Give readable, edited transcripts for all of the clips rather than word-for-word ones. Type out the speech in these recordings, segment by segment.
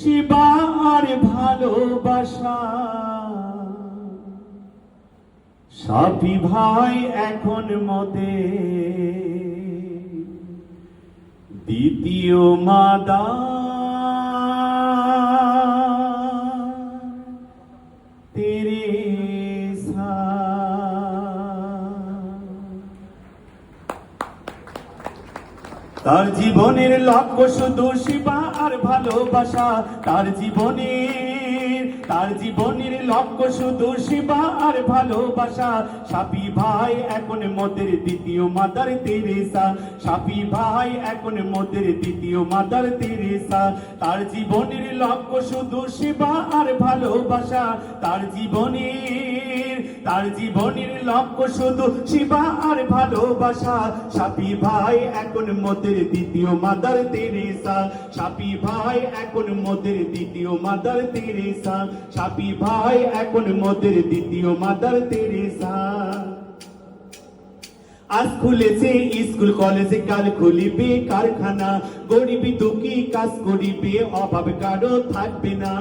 শিবা আর ভালোবাসা। সাপি ভাই এখন মতে দ্বিতীয় মাদা তেরেসা। তার জীবনের লক্ষ্য শুধু শিবা আর ভালোবাসা। তার জীবনের লক্ষ্য শুধু শিবা আর ভালোবাসা। সাপি ভাই এখন মোদের দ্বিতীয় মাদার তেরেসা। সাপি ভাই এখন মোদের দ্বিতীয় মাদার তেরেসা। তার জীবনের লক্ষ্য শুধু শিবা আর ভালোবাসা। তার জীবনের লক্ষ্য শুধু শিবা আর ভালোবাসা। সাপি ভাই এখন মোদের দ্বিতীয় মাদার তেরেসা। সাপি ভাই এখন মোদের দ্বিতীয় মাদার তেরেসা। সাপি ভাই এখন মোদের দ্বিতীয় মাদার তেরেসা। আজ খুলেছে স্কুল কলেজে, কাল খুলিবে কারখানা। গরিবি দুঃখী কাজ করিবে, অভাব কারো থাকবে না।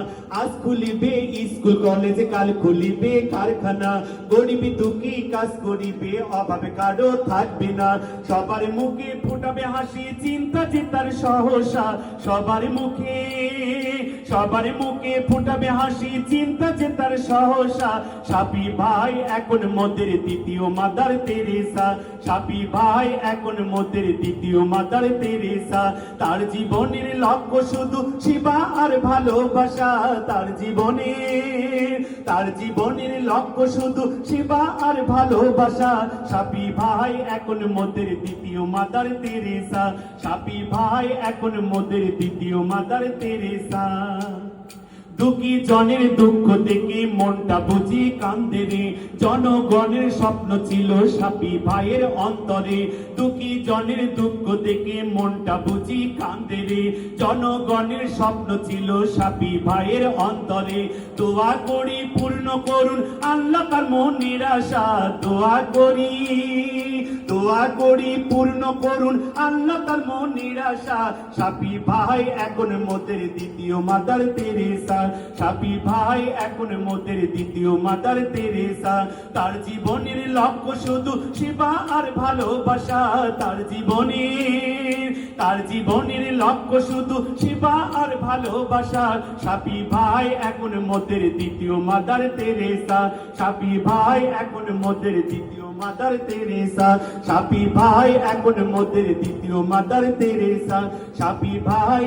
আজ খুলিবে স্কুল কলেজে, কাল খুলিবে কারখানা। গরিবি দুঃখী কাজ করিবে, অভাব কারো থাকবে না। সবার মুখে ফুটাবে হাসি, চিন্তা জেতার সহসা। সবার মুখে ফুটাবে হাসি, চিন্তা জেতার সহসা। সাপি ভাই এখন মোদের দ্বিতীয় মাদার তেরেসা। সাপি ভাই এখন মোদের দ্বিতীয় মাদার তেরেসা। তার জীবনের লক্ষ্য শুধু শিবা আর ভালোবাসা। তার জীবনের লক্ষ্য শুধু শিবা আর ভালোবাসা। সাপি ভাই এখন মোদের দ্বিতীয় মাদার তেরেসা। সাপি ভাই এখন মোদের দ্বিতীয় মাদার তেরেসা। দুঃখী জনের দুঃখ দেখে মনটা বুঝি কান্দে রে। জনগণের স্বপ্ন ছিল সাপি ভাইয়ের অন্তরে। দুঃখী জনের দুঃখ দেখে মনটা বুঝি কান্দে রে। জনগণের স্বপ্ন ছিল সাপি ভাইয়ের অন্তরে। দোয়া করি পূর্ণ করুন আল্লাহ তার মনের আশা। দোয়া করি পূর্ণ করুন আল্লাহ তার মনের আশা। সাপি ভাই এখন মোদের দ্বিতীয় মাদার তেরেসা। সাপি ভাই এখন মোদের দ্বিতীয় মাদার তেরেসা। তার জীবনের লক্ষ্য শুধু শিবা আর ভালোবাসা। তার জীবনের লক্ষ্য শুধু শিবা আর ভালোবাসা। সাপি ভাই এখন মোদের দ্বিতীয় মাদার তেরেসা। সাপি ভাই এখন মোদের দ্বিতীয় মাদার তেরেসা। সাপি ভাই এখন মোদের দ্বিতীয় মাদার তেরেসা। সাপি ভাই